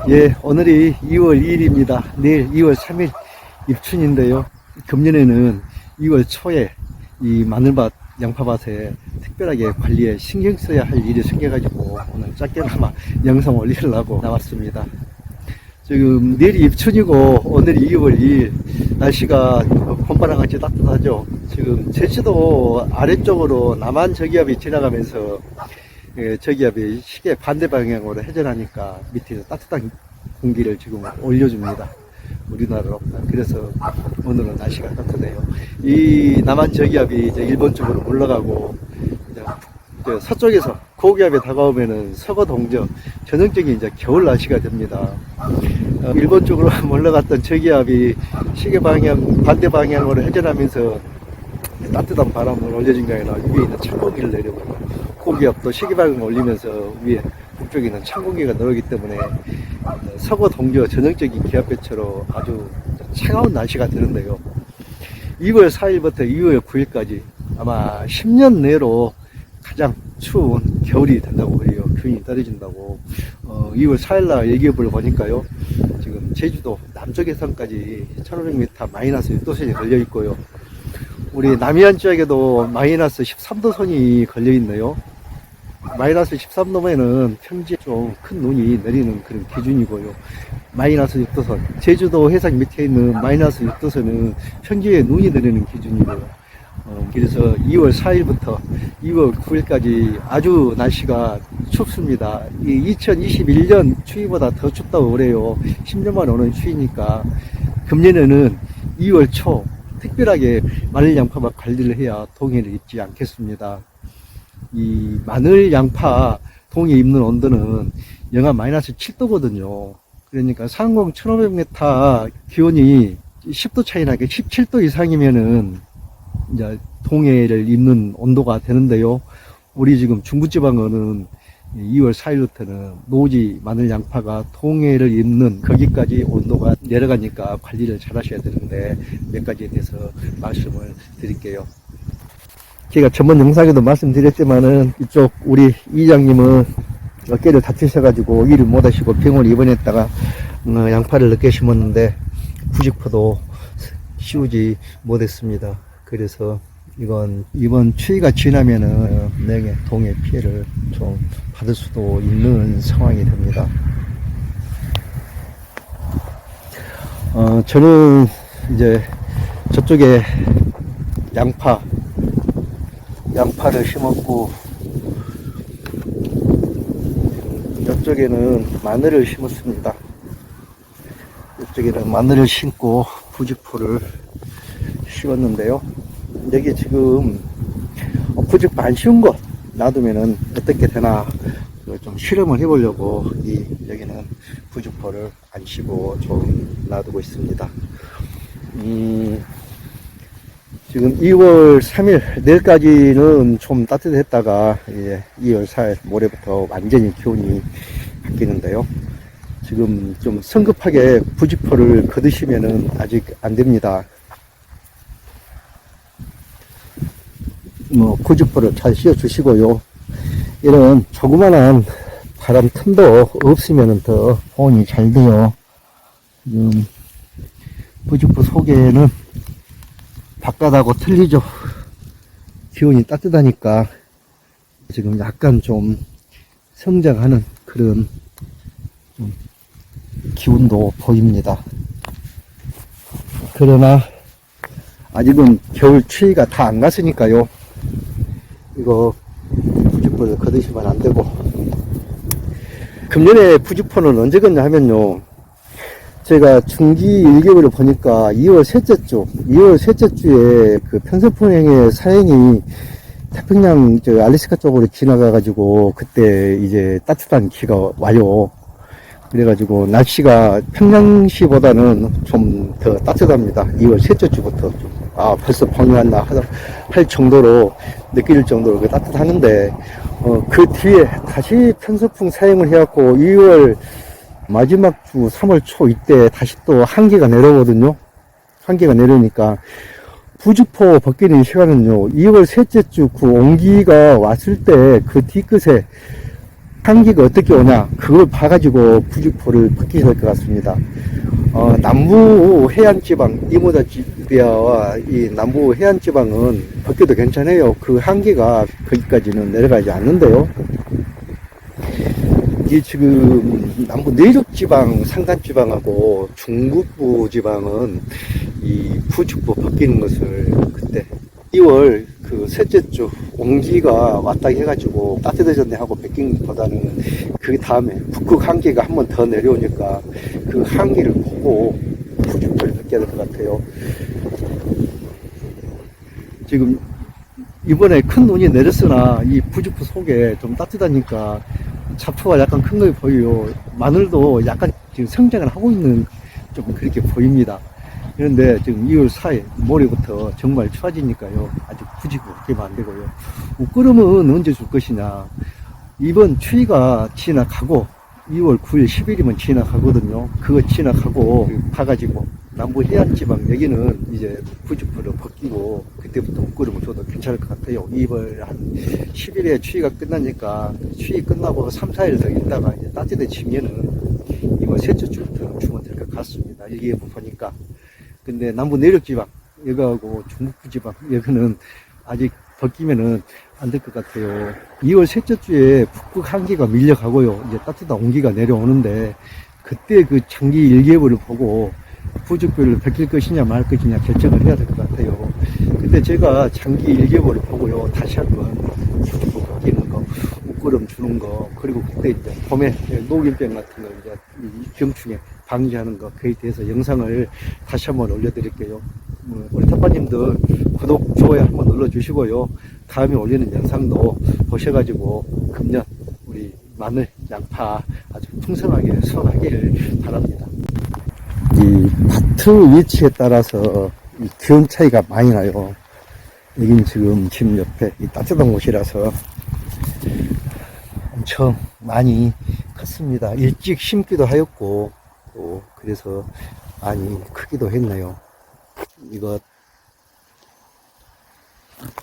예, 오늘이 2월 2일입니다. 내일 2월 3일 입춘인데요. 금년에는 2월 초에 이 마늘밭, 양파밭에 특별하게 관리에 신경 써야 할 일이 생겨가지고 오늘 짧게나마 영상 올리려고 나왔습니다. 지금 내일이 입춘이고 오늘이 2월 2일, 날씨가 봄바람 같이 따뜻하죠. 지금 제주도 아래쪽으로 남한 저기압이 지나가면서 저기압이 시계 반대 방향으로 회전하니까 밑에서 따뜻한 공기를 지금 올려줍니다. 우리나라로. 그래서 오늘은 날씨가 따뜻해요. 이 남한 저기압이 이제 일본 쪽으로 물러가고, 이제 서쪽에서 고기압이 다가오면은 서거 동저, 전형적인 이제 겨울 날씨가 됩니다. 일본 쪽으로 물러갔던 저기압이 시계 방향, 반대 방향으로 회전하면서 따뜻한 바람을 올려준 게 아니라 위에 있는 찬 공기를 내려버려요. 고기압도 시계방향을 올리면서 위에 북쪽에 있는 찬 공기가 들어오기 때문에 서거 동저 전형적인 기압배처로 아주 차가운 날씨가 되는데요. 2월 4일부터 2월 9일까지 아마 10년 내로 가장 추운 겨울이 된다고 그래요. 기온이 떨어진다고. 2월 4일날 얘기해보려 보니까요. 지금 제주도 남쪽 해상까지 1500m 마이너스 6도선이 걸려 있고요. 우리 남해안 지역에도 마이너스 13도 선이 걸려 있네요. 마이너스 13도면은 평지에 좀 큰 눈이 내리는 그런 기준이고요. 마이너스 6도선, 제주도 해상 밑에 있는 마이너스 6도선은 평지에 눈이 내리는 기준이고요. 그래서 2월 4일부터 2월 9일까지 아주 날씨가 춥습니다. 이 2021년 추위보다 더 춥다고 그래요. 10년만 오는 추위니까 금년에는 2월 초 특별하게 마늘 양파밭 관리를 해야 동해를 입지 않겠습니다. 이 마늘 양파 동해 입는 온도는 영하 마이너스 7도거든요. 그러니까 상공 1500m 기온이 10도 차이 나게 17도 이상이면은 이제 동해를 입는 온도가 되는데요. 우리 지금 중부지방은 2월 4일부터는 노지 마늘 양파가 동해를 입는 거기까지 온도가 내려가니까 관리를 잘 하셔야 되는데 몇 가지에 대해서 말씀을 드릴게요. 제가 전번 영상에도 말씀드렸지만은 이쪽 우리 이장님은 어깨를 다치셔가지고 일을 못하시고 병원에 입원했다가 양파를 늦게 심었는데 90%도 씌우지 못했습니다. 그래서 이번 추위가 지나면은 내게 동해 피해를 좀 받을 수도 있는 상황이 됩니다. 저는 이제 저쪽에 양파를 심었고, 이쪽에는 마늘을 심었습니다. 이쪽에는 마늘을 심고 부직포를 심었는데요. 여기 지금 부직포 안 씌운 거 놔두면은 어떻게 되나 좀 실험을 해보려고 여기는 부직포를 안 씌고 좀 놔두고 있습니다. 지금 2월 3일 내일까지는 좀 따뜻했다가 이제 2월 4일 모레부터 완전히 기온이 바뀌는데요. 지금 좀 성급하게 부직포를 거두시면은 아직 안 됩니다. 부직포를 잘 씌워 주시고요. 이런 조그만한 바람 틈도 없으면 더 보온이 잘 돼요. 지금 부직포 속에는 바깥하고 틀리죠. 기온이 따뜻하니까 지금 약간 좀 성장하는 그런 좀 기운도 보입니다. 그러나 아직은 겨울 추위가 다 안 갔으니까요. 이거 부직포를 거두시면 안 되고, 금년에 부직포는 언제 걷냐 하면요. 제가 중기 일기를 보니까 2월 셋째 주에 그 편서풍행의 사행이 태평양 알래스카 쪽으로 지나가가지고 그때 이제 따뜻한 기가 와요. 그래가지고 날씨가 평양시보다는 좀 더 따뜻합니다. 2월 셋째 주부터 벌써 봄이 왔나 할 정도로 느낄 정도로 따뜻하는데, 그 뒤에 다시 편서풍 사행을 해갖고 2월 마지막 주 3월 초 이때 다시 또 한기가 내려오거든요. 한기가 내려오니까 부직포 벗기는 시간은요, 2월 셋째 주 그 온기가 왔을 때 그 뒤끝에 한기가 어떻게 오냐, 그걸 봐가지고 부직포를 벗기셔야 될 것 같습니다. 남부 해안지방, 이모다지비아와 이 남부 해안지방은 벗겨도 괜찮아요. 그 한기가 거기까지는 내려가지 않는데요. 이게 지금 남부 내륙지방, 산간지방하고 중북부 지방은 이 부직포 벗기는 것을 그때 2월 그 셋째 주 온기가 왔다 해가지고 따뜻해졌네 하고 벗긴 것보다는 그 다음에 북극 한기가 한 번 더 내려오니까 그 한기를 보고 부직포를 벗겨야 될 것 같아요. 지금 이번에 큰 눈이 내렸으나 이 부직포 속에 좀 따뜻하니까 잡초가 약간 큰 거 보여요. 마늘도 약간 지금 성장을 하고 있는 좀 그렇게 보입니다. 그런데 지금 2월 4일 모레부터 정말 추워지니까요. 아직 부직포 벗기면 안 되고요. 옷걸음은 언제 줄 것이냐. 이번 추위가 지나가고 2월 9일 10일이면 지나가거든요. 그거 지나가고 가가지고 남부 해안지방 여기는 이제 부직포를 벗기고 그때부터 옷걸음을 줘도 괜찮을 것 같아요. 2월 한 10일에 추위가 끝나니까 추위 끝나고 3, 4일 더 있다가 이제 따뜻해지면은 이번 셋째 주부터는 주면 될 것 같습니다. 여기에 보니까. 근데 남부 내륙지방 여기하고 중북부 지방 여기는 아직 벗기면은 안 될 것 같아요. 2월 셋째 주에 북극 한기가 밀려가고요. 이제 따뜻한 온기가 내려오는데 그때 그 장기 일기예보를 보고 부직포를 벗길 것이냐 말 것이냐 결정을 해야 될 것 같아요. 근데 제가 장기 일기예보를 보고요. 다시 한번 부직포 벗기는 거, 옷걸음 주는 거, 그리고 그때 이제 봄에 녹일병 같은 거 이제 병충해 방지하는 거, 그에 대해서 영상을 다시 한번 올려드릴게요. 우리 텃밭님들 구독, 좋아요 한번 눌러주시고요. 다음에 올리는 영상도 보셔가지고 금년 우리 마늘, 양파 아주 풍성하게 수확하기를 바랍니다. 이 밭의 위치에 따라서 이 기온 차이가 많이 나요. 여긴 지금 집 옆에 이 따뜻한 곳이라서 엄청 많이 컸습니다. 일찍 심기도 하였고 또 그래서 많이 크기도 했네요. 이거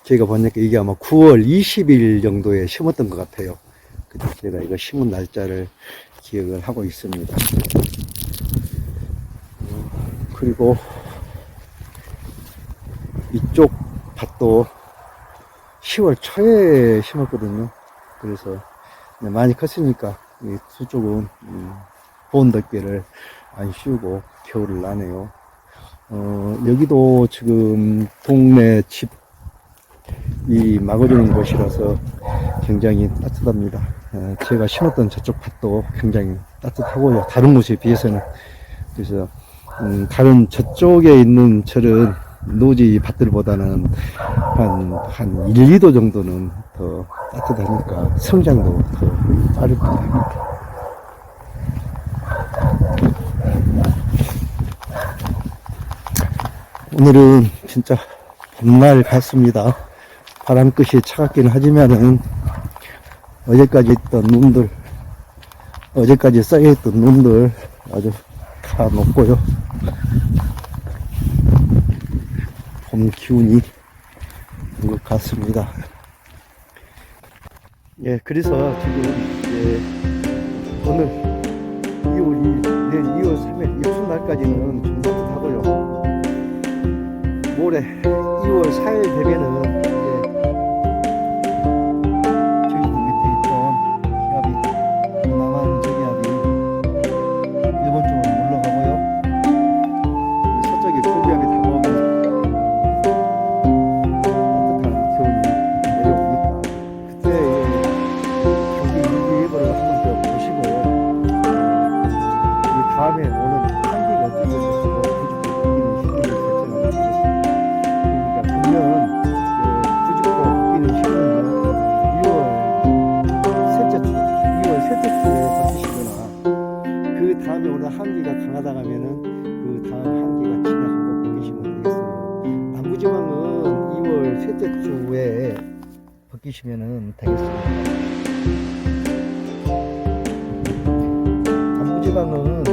제가 보니까 이게 아마 9월 20일 정도에 심었던 것 같아요. 그때 제가 이거 심은 날짜를 기억을 하고 있습니다. 그리고 이쪽 밭도 10월 초에 심었거든요. 그래서 많이 컸으니까 수쪽은 보온덮개를 안 씌우고 겨울을 나네요. 여기도 지금 동네 집이 막아주는 곳이라서 굉장히 따뜻합니다. 제가 심었던 저쪽 밭도 굉장히 따뜻하고요. 다른 곳에 비해서는. 그래서 다른 저쪽에 있는 저런 노지 밭들보다는 한 1, 2도 정도는 더 따뜻하니까 성장도 더 빠를 것 같습니다. 오늘은 진짜 봄날 같습니다. 바람끝이 차갑긴 하지만은 어제까지 있던 놈들, 어제까지 쌓여있던 놈들 아주 다 녹고요. 봄 기운이 온 것 같습니다. 예, 그래서 지금 오늘 2월 2일, 내일 2월 3일 입춘 날까지는 좀 따뜻하고요. 모레 2월 4일 되면은 저기 밑에 있던 기압이, 남한 저기압이 일본 쪽으로 물러가고요. 서쪽에 고기압이 다가오면서 따뜻한 기온이 내려오니까 그때 경기 일기예보를 한번 더 보시고 그 다음에 오는 한기가 어떻게 될지 다음에 오늘 한기가 강하다 가면은 그 다음 한기가 지나가고 벗기시면 되겠어요. 남부지방은 2월 셋째 주에 벗기시면 되겠습니다. 남부지방은